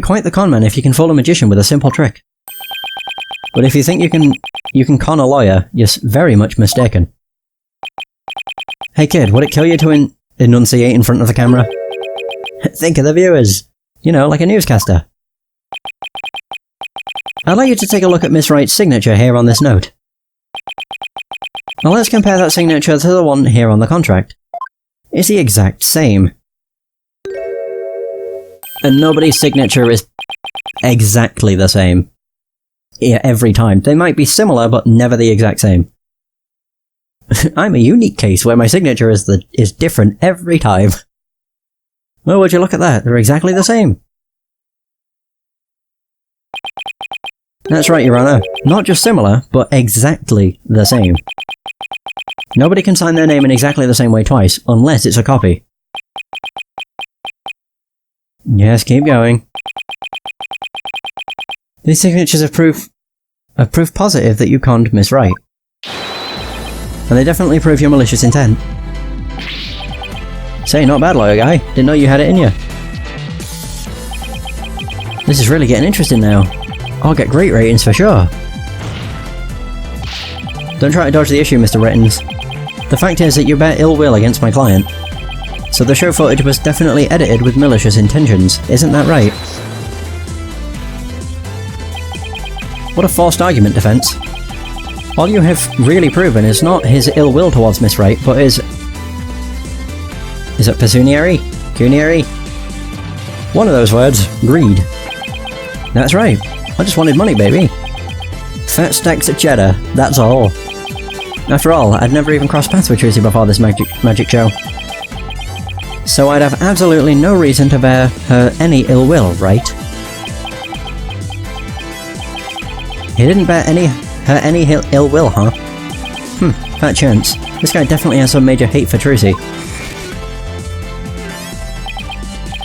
quite the con man if you can fool a magician with a simple trick. But if you think you can con a lawyer, you're very much mistaken. Hey kid, would it kill you to enunciate in front of the camera? Think of the viewers. You know, like a newscaster. I'd like you to take a look at Miss Wright's signature here on this note. Now let's compare that signature to the one here on the contract. It's the exact same. And nobody's signature is exactly the same. Yeah, every time. They might be similar, but never the exact same. I'm a unique case where my signature is different every time. Well, would you look at that? They're exactly the same. That's right, Your Honor. Not just similar, but exactly the same. Nobody can sign their name in exactly the same way twice, unless it's a copy. Yes, keep going. These signatures are proof positive that you conned Miss Wright. And they definitely prove your malicious intent. Say, not bad, lawyer guy. Didn't know you had it in you. This is really getting interesting now. I'll get great ratings for sure. Don't try to dodge the issue, Mr. Rittens. The fact is that you bear ill will against my client. So the show footage was definitely edited with malicious intentions, isn't that right? What a forced argument, defense. All you have really proven is not his ill will towards Miss Wright, but his... Is it pecuniary? Cuniary? One of those words. Greed. That's right. I just wanted money, baby. Fat stacks of cheddar, that's all. After all, I'd never even crossed paths with Tracy before this magic show. So I'd have absolutely no reason to bear her any ill will, right? He didn't bear her any ill will, huh? Fat chance. This guy definitely has some major hate for Tracy.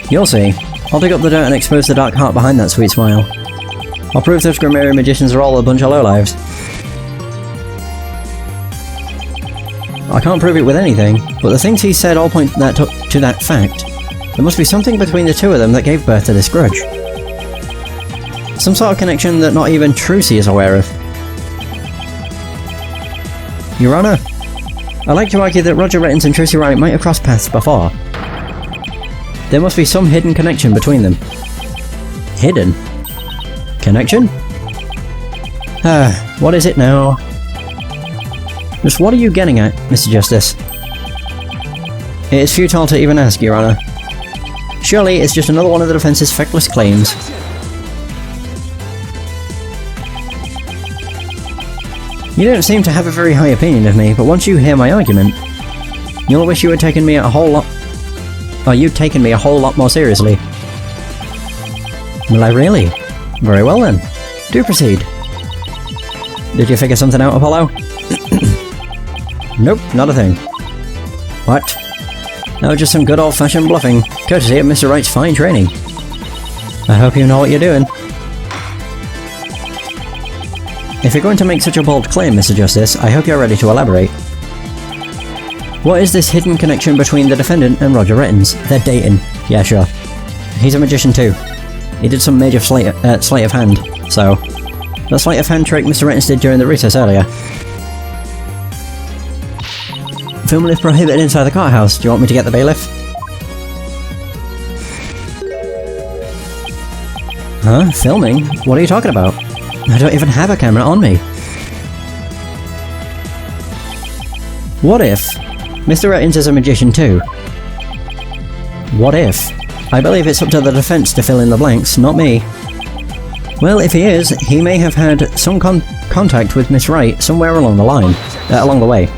You'll see. I'll dig up the dirt and expose the dark heart behind that sweet smile. I'll prove those grammarian magicians are all a bunch of lowlives. I can't prove it with anything, but the things he said all point to that fact. There must be something between the two of them that gave birth to this grudge. Some sort of connection that not even Trucy is aware of. Your Honor, I'd like to argue that Roger Rittens and Tracy Wright might have crossed paths before. There must be some hidden connection between them. Hidden? Connection? What is it now? Just what are you getting at, Mr. Justice? It is futile to even ask, Your Honor. Surely it's just another one of the defense's feckless claims. You don't seem to have a very high opinion of me, but once you hear my argument, you'll wish you had taken me a whole lot... or you'd taken me a whole lot more seriously. Will I really? Very well then. Do proceed. Did you figure something out, Apollo? Nope, not a thing. What? No, just some good old-fashioned bluffing, courtesy of Mr. Wright's fine training. I hope you know what you're doing. If you're going to make such a bold claim, Mr. Justice, I hope you're ready to elaborate. What is this hidden connection between the defendant and Roger Rittens? They're dating. Yeah, sure. He's a magician too. He did some major sleight of hand, so... The sleight of hand trick Mr. Rittens did during the recess earlier. Filming is prohibited inside the courthouse. Do you want me to get the bailiff? Huh? Filming? What are you talking about? I don't even have a camera on me. What if Mr. Rittens is a magician too? What if? I believe it's up to the defense to fill in the blanks, not me. Well, if he is, he may have had some contact with Miss Wright somewhere along the line. Along the way.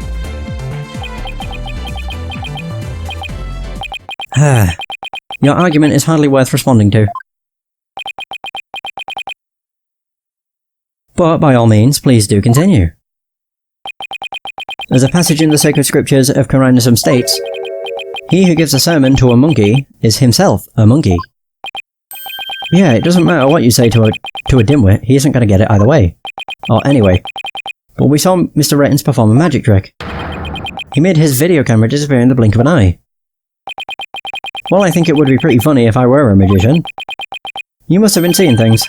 Your argument is hardly worth responding to. But by all means, please do continue. As a passage in the sacred scriptures of Koranism states, he who gives a sermon to a monkey is himself a monkey. Yeah, it doesn't matter what you say to a dimwit, he isn't going to get it either way. Or anyway. But we saw Mr. Rittens perform a magic trick. He made his video camera disappear in the blink of an eye. Well, I think it would be pretty funny if I were a magician. You must have been seeing things.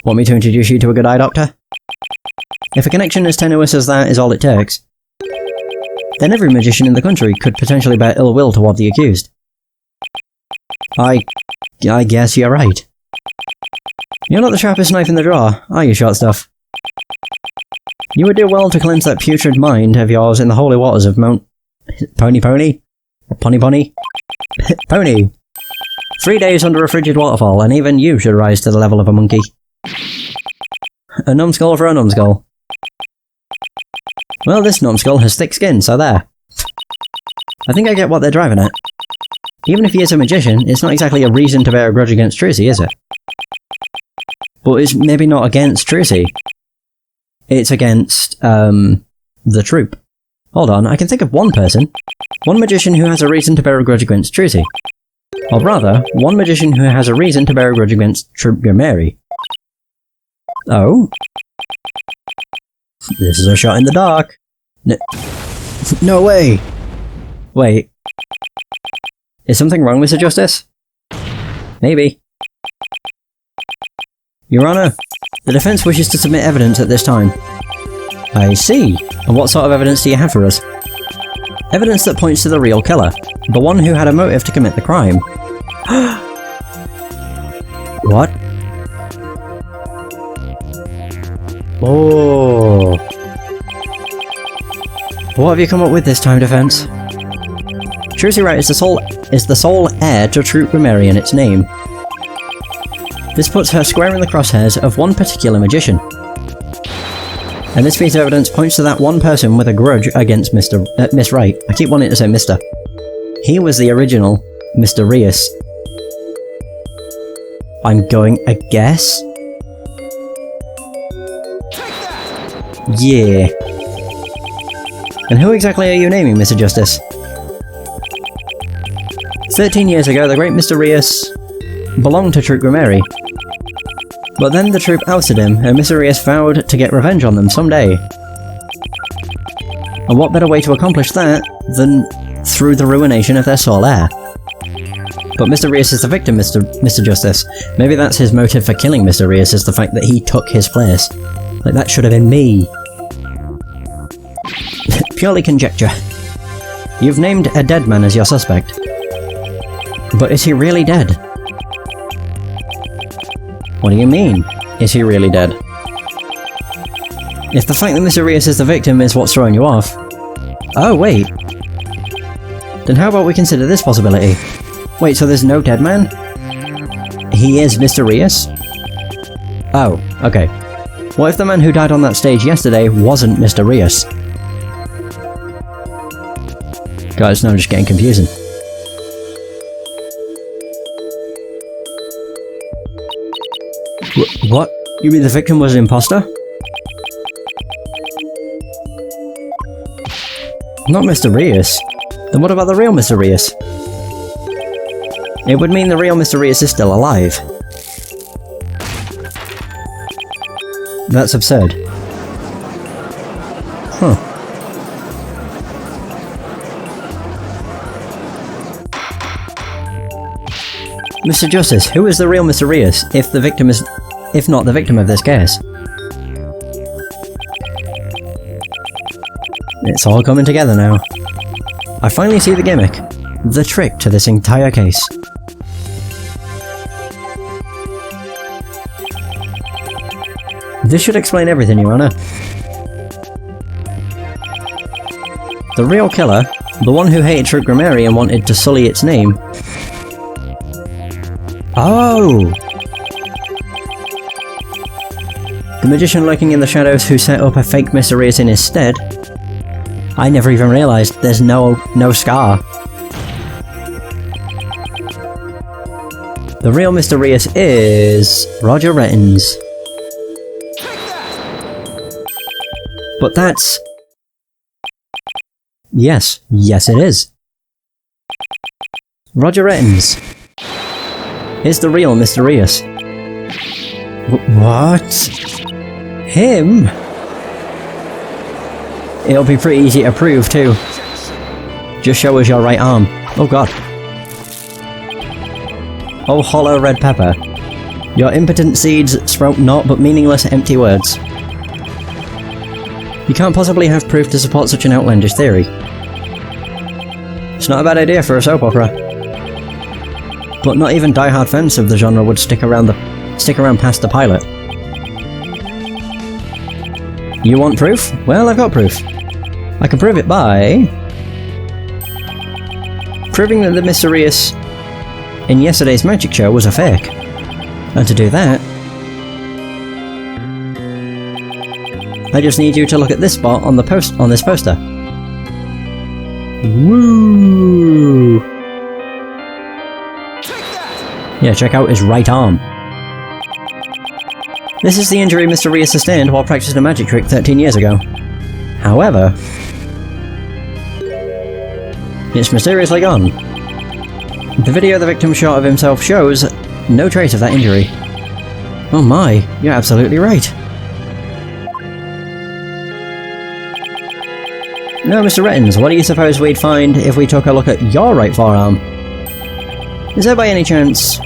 Want me to introduce you to a good eye doctor? If a connection as tenuous as that is all it takes, then every magician in the country could potentially bear ill will toward the accused. I guess you're right. You're not the sharpest knife in the drawer, are you, short stuff? You would do well to cleanse that putrid mind of yours in the holy waters of Mount... Pony? Or Pony? Pony! 3 days under a frigid waterfall, and even you should rise to the level of a monkey. A numbskull for a numbskull. Well, this numbskull has thick skin, so there. I think I get what they're driving at. Even if he is a magician, it's not exactly a reason to bear a grudge against Trucy, is it? But it's maybe not against Trucy. It's against, the troupe. Hold on, I can think of one person. One magician who has a reason to bear a grudge against Trucy. Or rather, one magician who has a reason to bear a grudge against Troupe Mary. Oh? This is a shot in the dark. No way! Wait. Is something wrong, Mr. Justice? Maybe. Your Honour, the defence wishes to submit evidence at this time. I see. And what sort of evidence do you have for us? Evidence that points to the real killer. The one who had a motive to commit the crime. What? Oh. What have you come up with this time, defence? Phoenix Wright is the sole heir to Troupe Mary in its name. This puts her square in the crosshairs of one particular magician. And this piece of evidence points to that one person with a grudge against Miss Wright. I keep wanting to say Mr. He was the original Mr. Rias. I'm going a guess? Yeah. And who exactly are you naming, Mr. Justice? 13 years ago, the great Mr. Rias belonged to Troupe Mary. But then the troupe ousted him, and Mr. Rias vowed to get revenge on them someday. And what better way to accomplish that than through the ruination of their sole heir? But Mr. Rias is the victim, Mr. Justice. Maybe that's his motive for killing Mr. Rias, is the fact that he took his place. Like, that should have been me. Purely conjecture. You've named a dead man as your suspect. But is he really dead? What do you mean, is he really dead? If the fact that Mr. Rias is the victim is what's throwing you off... Oh, wait. Then how about we consider this possibility? Wait, so there's no dead man? He is Mr. Rias? Oh, okay. What if the man who died on that stage yesterday wasn't Mr. Rias? God, it's now just getting confusing. What? You mean the victim was an imposter? Not Mr. Rias. Then what about the real Mr. Rias? It would mean the real Mr. Rias is still alive. That's absurd. Huh. Mr. Justice, who is the real Mr. Rias, if not the victim of this case? It's all coming together now. I finally see the gimmick, the trick to this entire case. This should explain everything, Your Honour. The real killer, the one who hated Troupe Mary and wanted to sully its name. Oh! The magician lurking in the shadows who set up a fake Mr. Rias in his stead. I never even realised there's no scar. The real Mr. Rias is Roger Rettins. But that's... Yes it is. Roger Rettins is the real Mr. Rias. What? Him? It'll be pretty easy to prove too. Just show us your right arm. Oh god. Oh, hollow red pepper. Your impotent seeds sprout naught but meaningless, empty words. You can't possibly have proof to support such an outlandish theory. It's not a bad idea for a soap opera. But not even die-hard fans of the genre would stick around past the pilot. You want proof? Well, I've got proof. I can prove it by proving that the Mysterious in yesterday's magic show was a fake. And to do that, I just need you to look at this spot on this poster. Woo! Yeah, check out his right arm. This is the injury Mr. Rhea sustained while practicing a magic trick 13 years ago. However, it's mysteriously gone. The video the victim shot of himself shows no trace of that injury. Oh my, you're absolutely right. Now, Mr. Rettins, what do you suppose we'd find if we took a look at your right forearm? Is there by any chance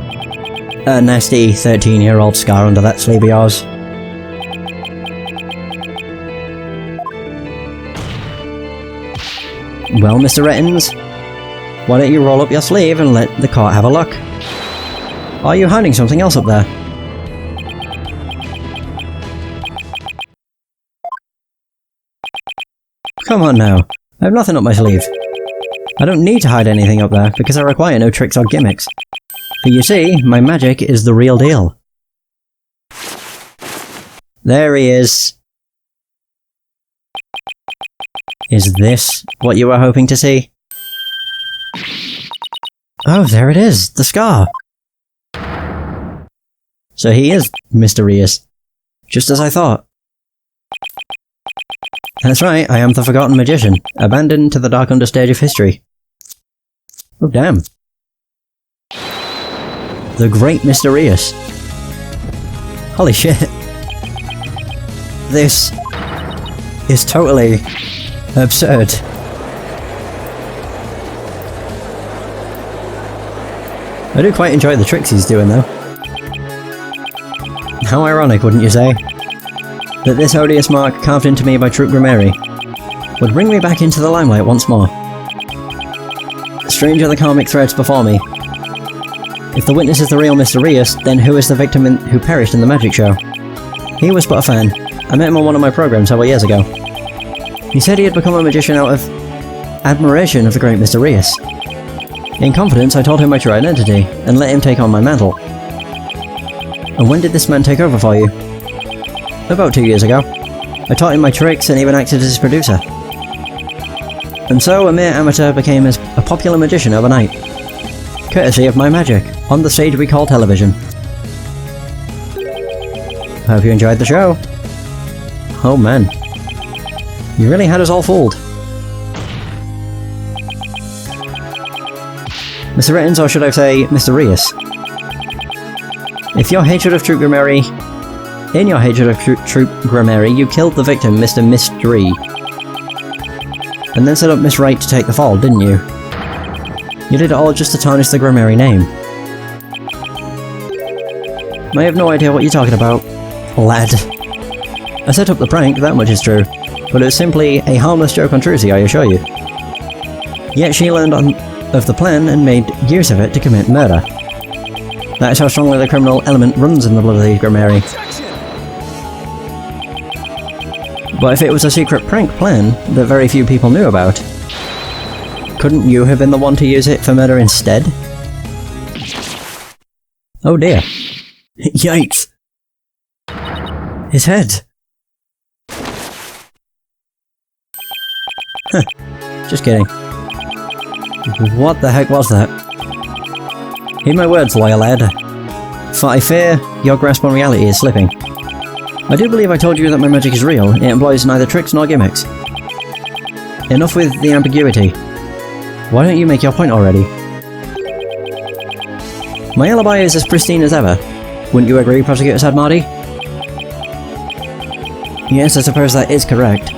a nasty 13-year-old scar under that sleeve of yours? Well, Mr. Rettins, why don't you roll up your sleeve and let the court have a look? Are you hiding something else up there? Come on now, I have nothing up my sleeve. I don't need to hide anything up there because I require no tricks or gimmicks. For you see, my magic is the real deal. There he is. Is this what you were hoping to see? Oh, there it is, the scar. So he is mysterious, just as I thought. That's right, I am the Forgotten Magician, abandoned to the dark understage of history. Oh damn. The Great Mysterious. Holy shit. This is totally absurd. I do quite enjoy the tricks he's doing though. How ironic, wouldn't you say? That this odious mark carved into me by Troop Grammary would bring me back into the limelight once more. Strange are the karmic threads before me. If the witness is the real Mysterious, then who is the victim who perished in the magic show? He was but a fan. I met him on one of my programs several years ago. He said he had become a magician out of admiration of the Great Mysterious. In confidence, I told him my true identity, and let him take on my mantle. And when did this man take over for you? About 2 years ago. I taught him my tricks and even acted as his producer. And so a mere amateur became a popular magician overnight. Courtesy of my magic, on the stage we call television. Hope you enjoyed the show. Oh man. You really had us all fooled. Mr. Rettins, or should I say, Mysterious. If your hatred of Troop Grammary... In your hatred of Troop Grammary, you killed the victim, Mr. Mystery. And then set up Miss Wright to take the fall, didn't you? You did it all just to tarnish the Grammary name. I have no idea what you're talking about, lad. I set up the prank, that much is true, but it was simply a harmless joke on Trucy, I assure you. Yet she learned of the plan and made use of it to commit murder. That is how strongly the criminal element runs in the blood of the Grammary. But if it was a secret prank plan that very few people knew about, couldn't you have been the one to use it for murder instead? Oh dear. Yikes. His head. Huh. Just kidding. What the heck was that? Heed my words, loyal lad. For I fear your grasp on reality is slipping. I do believe I told you that my magic is real. It employs neither tricks nor gimmicks. Enough with the ambiguity. Why don't you make your point already? My alibi is as pristine as ever. Wouldn't you agree, Prosecutor Sadmarty? Yes, I suppose that is correct.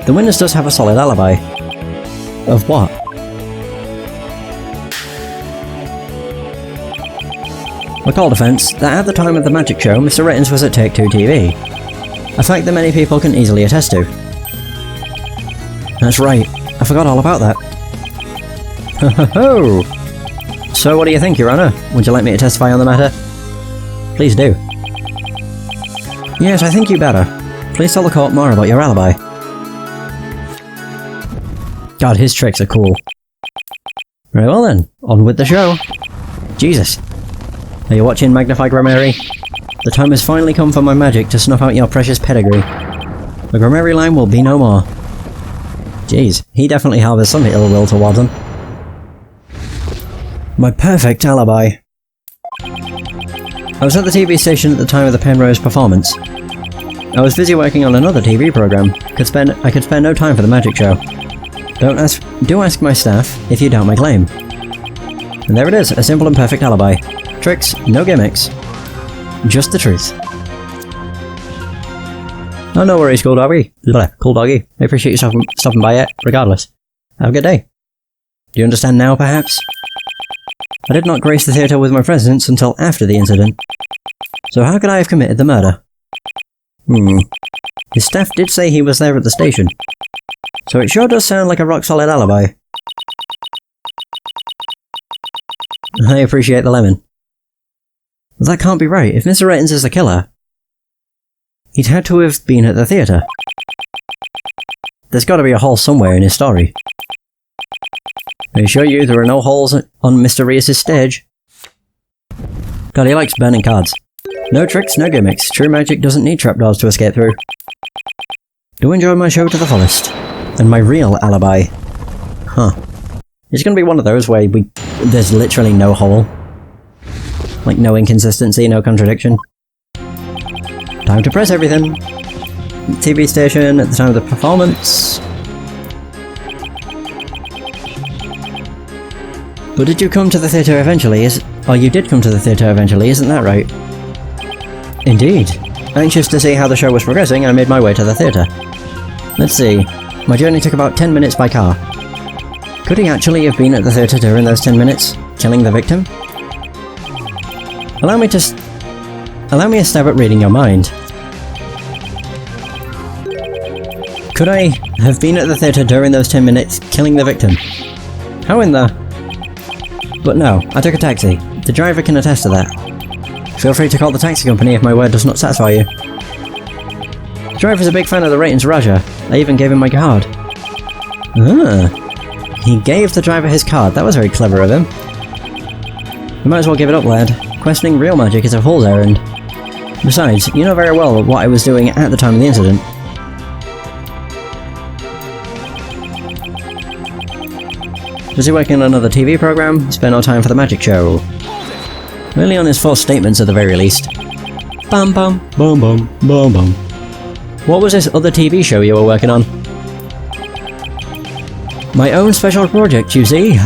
The witness does have a solid alibi. Of what? My call defense, that at the time of the magic show, Mr. Rittens was at Take-Two TV. A fact that many people can easily attest to. That's right, I forgot all about that. Ho ho ho! So what do you think, Your Honour? Would you like me to testify on the matter? Please do. Yes, I think you better. Please tell the court more about your alibi. God, his tricks are cool. Very well then, on with the show. Jesus. Are you watching, Magnified Grammary? The time has finally come for my magic to snuff out your precious pedigree. The Grammary line will be no more. Jeez, he definitely harbours some ill will towards him. My perfect alibi. I was at the TV station at the time of the Penrose performance. I was busy working on another TV program. I could spare no time for the magic show. Do ask my staff if you doubt my claim. And there it is, a simple and perfect alibi. Tricks, no gimmicks. Just the truth. Oh, no worries, cool doggy. Cool doggy. I appreciate you stopping by yet, regardless. Have a good day. Do you understand now, perhaps? I did not grace the theatre with my presence until after the incident. So how could I have committed the murder? His staff did say he was there at the station. So it sure does sound like a rock-solid alibi. I appreciate the lemon. That can't be right. If Mr. Rittens is the killer, he'd had to have been at the theatre. There's got to be a hole somewhere in his story. I assure you there are no holes on Mr. Rios' stage. God, he likes burning cards. No tricks, no gimmicks. True magic doesn't need trapdoors to escape through. Do enjoy my show to the fullest. And my real alibi. Huh. It's gonna be one of those where there's literally no hole. Like no inconsistency, no contradiction. Time to press everything. TV station at the time of the performance. But did you come to the theatre eventually? Oh, you did come to the theatre eventually, isn't that right? Indeed. Anxious to see how the show was progressing, I made my way to the theatre. Let's see. My journey took about 10 minutes by car. Could he actually have been at the theatre during those 10 minutes, killing the victim? Allow me a stab at reading your mind. Could I have been at the theatre during those 10 minutes, killing the victim? How in the... But no, I took a taxi. The driver can attest to that. Feel free to call the taxi company if my word does not satisfy you. The driver's a big fan of the Rittens Raja. I even gave him my card. Ah. He gave the driver his card. That was very clever of him. You might as well give it up, lad. Questioning real magic is a fool's errand. Besides, you know very well what I was doing at the time of the incident. Busy working on another TV program, spare no time for the magic show. Really on his false statements at the very least. Bum bum, bum bum, bum bum. What was this other TV show you were working on? My own special project, you see.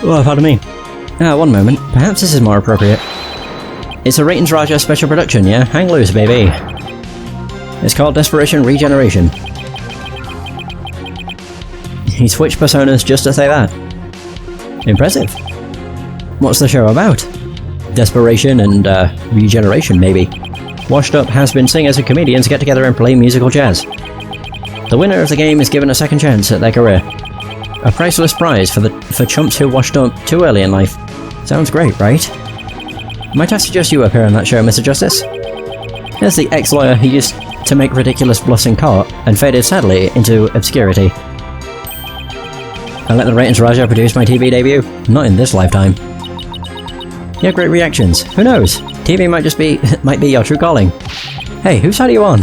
Oh, pardon me. One moment. Perhaps this is more appropriate. It's a Rittens Raja special production, yeah? Hang loose, baby. It's called Desperation Regeneration. He switched personas just to say that. Impressive. What's the show about? Desperation and, regeneration, maybe. Washed-up has-been singers and comedians get together and play musical jazz. The winner of the game is given a second chance at their career. A priceless prize for chumps who washed up too early in life. Sounds great, right? Might I suggest you appear on that show, Mr. Justice? There's the ex-lawyer who used to make ridiculous bluffs in court and faded sadly into obscurity. I'll let the Rittens Raja produce my TV debut. Not in this lifetime. You have great reactions. Who knows? TV might be your true calling. Hey, whose side are you on?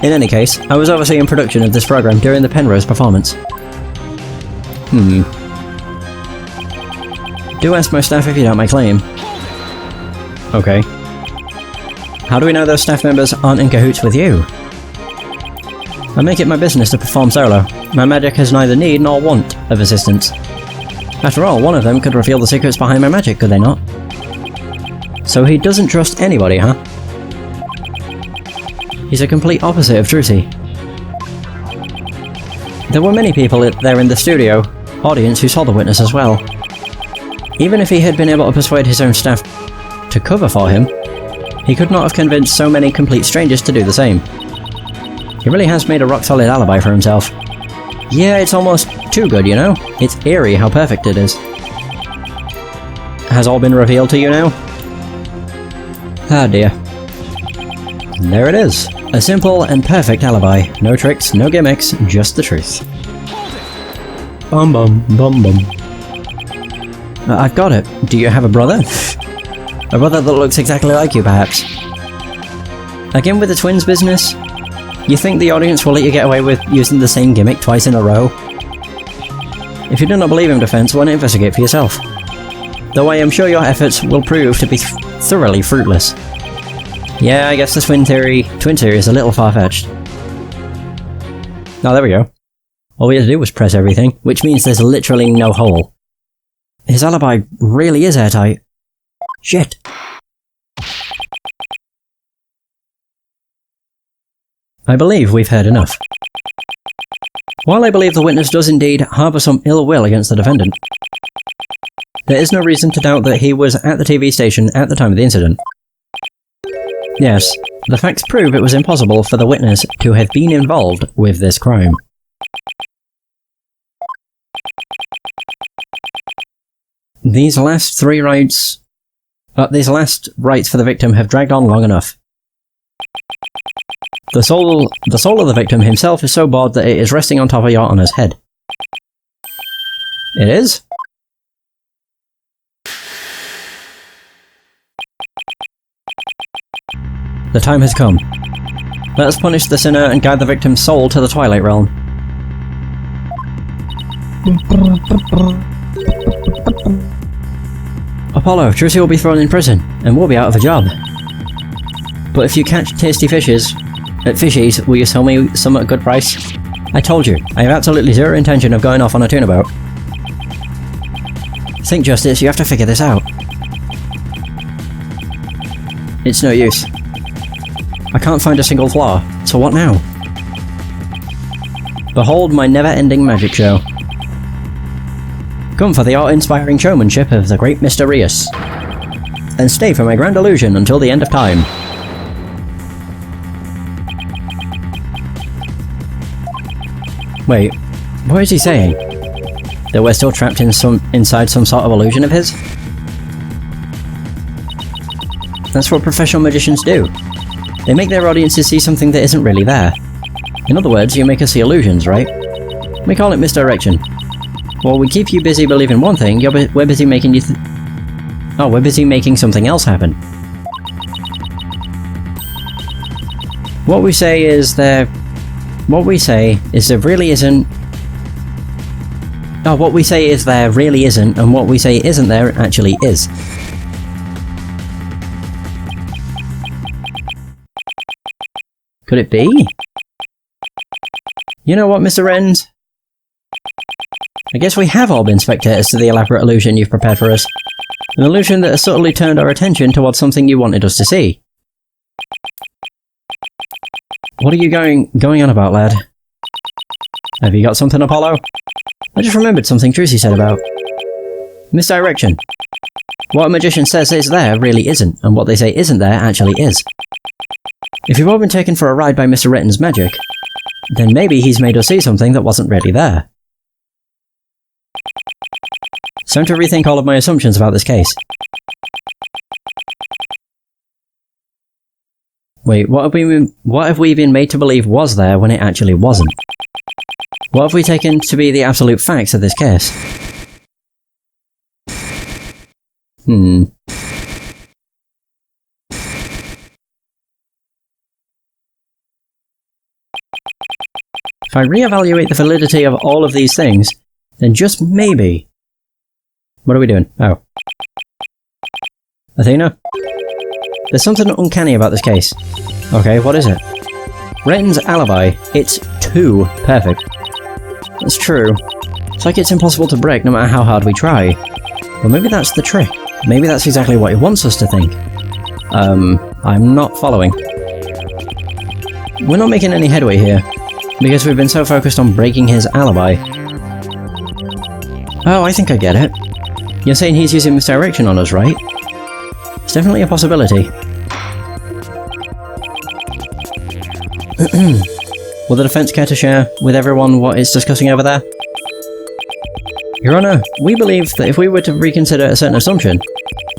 In any case, I was overseeing production of this program during the Penrose performance. Do ask my staff if you doubt my claim. Okay. How do we know those staff members aren't in cahoots with you? I make it my business to perform solo. My magic has neither need nor want of assistance. After all, one of them could reveal the secrets behind my magic, could they not? So he doesn't trust anybody, huh? He's a complete opposite of Drusi. There were many people there in the studio audience who saw the witness as well. Even if he had been able to persuade his own staff to cover for him, he could not have convinced so many complete strangers to do the same. He really has made a rock-solid alibi for himself. Yeah, it's almost too good, you know? It's eerie how perfect it is. Has all been revealed to you now? Ah dear. And there it is. A simple and perfect alibi. No tricks, no gimmicks, just the truth. Bum bum, bum bum. I've got it. Do you have a brother? A brother that looks exactly like you, perhaps? Again with the twins business? You think the audience will let you get away with using the same gimmick twice in a row? If you do not believe in defense, why not investigate for yourself? Though I am sure your efforts will prove to be thoroughly fruitless. Yeah, I guess the twin theory is a little far-fetched. Oh, there we go. All we had to do was press everything, which means there's literally no hole. His alibi really is airtight. Shit. I believe we've heard enough. While I believe the witness does indeed harbour some ill will against the defendant, there is no reason to doubt that he was at the TV station at the time of the incident. Yes, the facts prove it was impossible for the witness to have been involved with this crime. These last rites for the victim have dragged on long enough. The soul of the victim himself is so bored that it is resting on top of your Honor's head. It is? The time has come. Let us punish the sinner and guide the victim's soul to the Twilight Realm. Apollo, Trucy will be thrown in prison, and we'll be out of a job. But if you catch tasty fishies, will you sell me some at a good price? I told you, I have absolutely zero intention of going off on a tuna boat. Think, Justice, you have to figure this out. It's no use. I can't find a single flaw, so what now? Behold my never-ending magic show. Come for the awe-inspiring showmanship of the great Mr. Rius, and stay for my grand illusion until the end of time. Wait, what is he saying? That we're still trapped inside some sort of illusion of his? That's what professional magicians do. They make their audiences see something that isn't really there. In other words, you make us see illusions, right? We call it misdirection. While we keep you busy believing one thing, we're busy making you we're busy making something else happen. What we say is there really isn't, and what we say isn't there actually is. Could it be? You know what, Mr. Wrens? I guess we have all been spectators to the elaborate illusion you've prepared for us. An illusion that has subtly turned our attention towards something you wanted us to see. What are you going on about, lad? Have you got something, Apollo? I just remembered something Trucy said about misdirection. What a magician says is there really isn't, and what they say isn't there actually is. If you've all been taken for a ride by Mr. Ritten's magic, then maybe he's made us see something that wasn't really there. It's time to rethink all of my assumptions about this case. Wait, what have we been made to believe was there when it actually wasn't? What have we taken to be the absolute facts of this case? If I reevaluate the validity of all of these things, then just maybe... What are we doing? Oh. Athena? There's something uncanny about this case. Okay, what is it? Retten's alibi. It's too perfect. That's true. It's like it's impossible to break no matter how hard we try. Well, maybe that's the trick. Maybe that's exactly what he wants us to think. I'm not following. We're not making any headway here, because we've been so focused on breaking his alibi. Oh, I think I get it. You're saying he's using misdirection on us, right? It's definitely a possibility. Will the defense care to share with everyone what it's discussing over there? Your Honor, we believe that if we were to reconsider a certain assumption,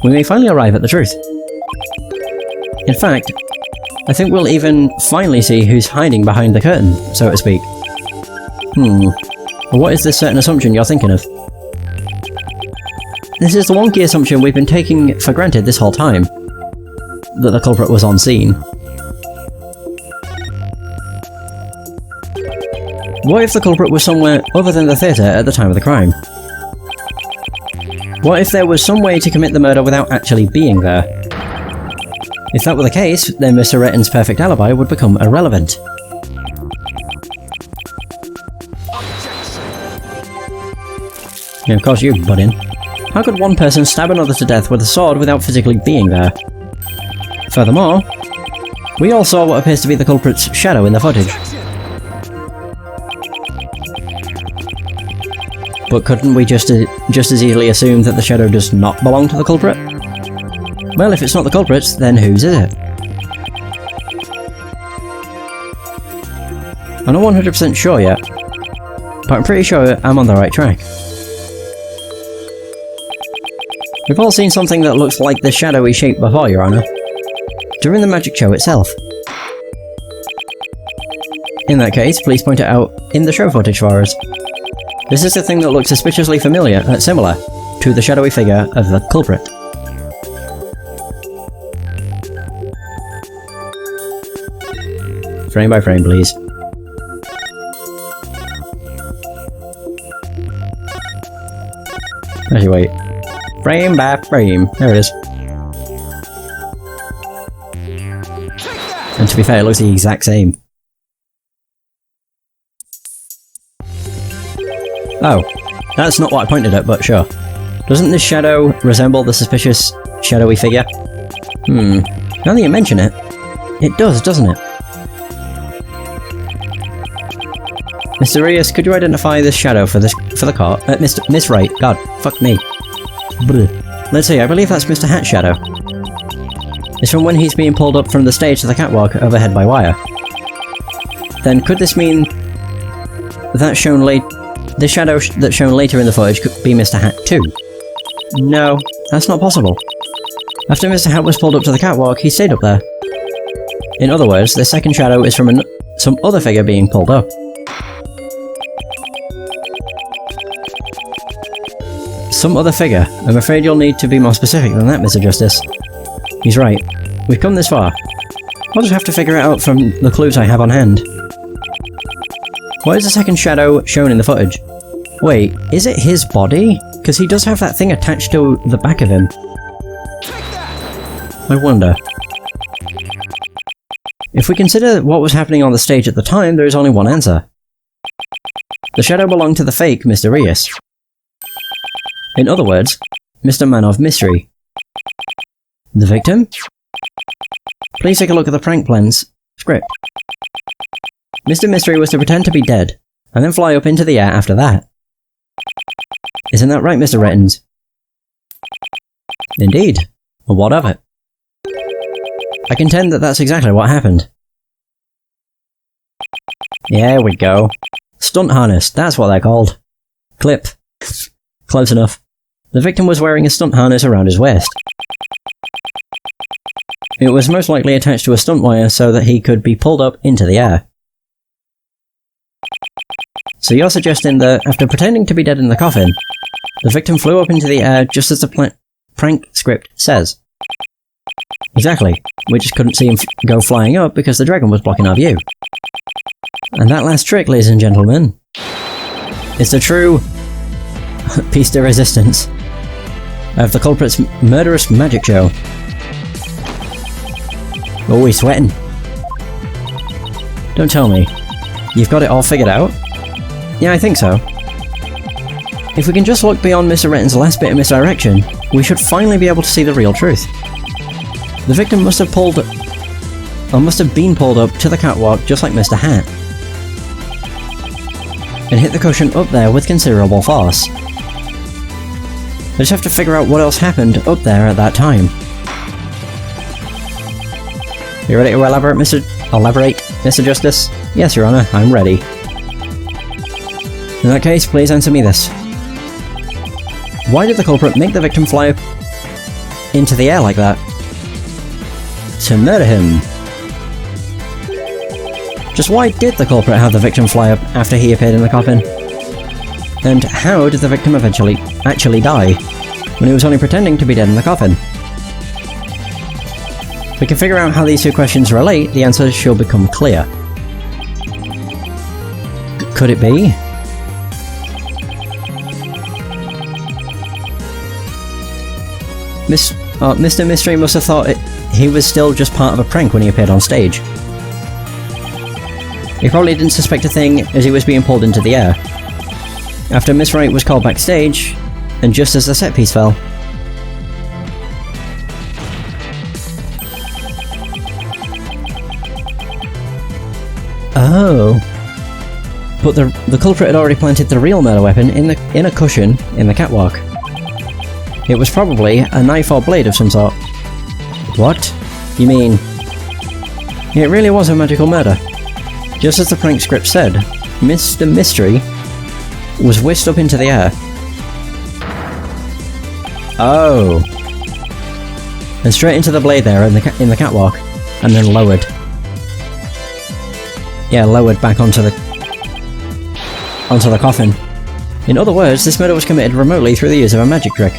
we may finally arrive at the truth. In fact, I think we'll even finally see who's hiding behind the curtain, so to speak. What is this certain assumption you're thinking of? This is the wonky assumption we've been taking for granted this whole time. That the culprit was on scene. What if the culprit was somewhere other than the theatre at the time of the crime? What if there was some way to commit the murder without actually being there? If that were the case, then Mr. Retton's perfect alibi would become irrelevant. Yeah, of course you butt in. How could one person stab another to death with a sword without physically being there? Furthermore, we all saw what appears to be the culprit's shadow in the footage. But couldn't we just as easily assume that the shadow does not belong to the culprit? Well, if it's not the culprit's, then whose is it? I'm not 100% sure yet, but I'm pretty sure I'm on the right track. We've all seen something that looks like the shadowy shape before, Your Honor. During the magic show itself. In that case, please point it out in the show footage for us. This is the thing that looks suspiciously similar to the shadowy figure of the culprit. Frame by frame, please. Actually, wait. Frame by frame. There it is. And to be fair, it looks the exact same. Oh, that's not what I pointed at, but sure. Doesn't this shadow resemble the suspicious, shadowy figure? Now that you mention it, it does, doesn't it? Mr. Rios, could you identify this shadow for the court? Miss Wright. God, fuck me. Bleh. Let's see, I believe that's Mr. Hat's shadow. It's from when he's being pulled up from the stage to the catwalk overhead by wire. Then could this mean that the shadow that's shown later in the footage could be Mr. Hat too? No, that's not possible. After Mr. Hat was pulled up to the catwalk, he stayed up there. In other words, the second shadow is from some other figure being pulled up. Some other figure? I'm afraid you'll need to be more specific than that, Mr. Justice. He's right. We've come this far. I'll just have to figure it out from the clues I have on hand. Why is the second shadow shown in the footage? Wait, is it his body? Because he does have that thing attached to the back of him. I wonder. If we consider what was happening on the stage at the time, there is only one answer. The shadow belonged to the fake Mr. Rios. In other words, Mr. Man of Mystery. The victim? Please take a look at the prank plan's script. Mr. Mystery was to pretend to be dead, and then fly up into the air after that. Isn't that right, Mr. Rettons? Indeed. Well, what of it? I contend that that's exactly what happened. Yeah, we go. Stunt harness, that's what they're called. Clip. Close enough. The victim was wearing a stunt harness around his waist. It was most likely attached to a stunt wire so that he could be pulled up into the air. So you're suggesting that, after pretending to be dead in the coffin, the victim flew up into the air just as the prank script says? Exactly. We just couldn't see him go flying up because the dragon was blocking our view. And that last trick, ladies and gentlemen, is the true piece de resistance of the culprit's murderous magic show. Oh, he's sweating. Don't tell me. You've got it all figured out? Yeah, I think so. If we can just look beyond Mr. Retton's last bit of misdirection, we should finally be able to see the real truth. The victim must have been pulled up to the catwalk just like Mr. Hat, and hit the cushion up there with considerable force. just have to figure out what else happened up there at that time. You ready to elaborate, Mr. Justice? Yes, Your Honor, I'm ready. In that case, please answer me this. Why did the culprit make the victim fly up into the air like that? To murder him. Just why did the culprit have the victim fly up after he appeared in the coffin? And how did the victim actually die, when he was only pretending to be dead in the coffin? If we can figure out how these two questions relate, the answer should become clear. Could it be? Mr. Mystery must have thought he was still just part of a prank when he appeared on stage. He probably didn't suspect a thing as he was being pulled into the air. After Miss Wright was called backstage, and just as the set piece fell. Oh. But the culprit had already planted the real murder weapon in a cushion in the catwalk. It was probably a knife or blade of some sort. What? You mean... It really was a magical murder. Just as the prank script said, Mr. Mystery was whisked up into the air. Oh. And straight into the blade there in the catwalk, and then lowered. Yeah, lowered back onto the coffin. In other words, this murder was committed remotely through the use of a magic trick.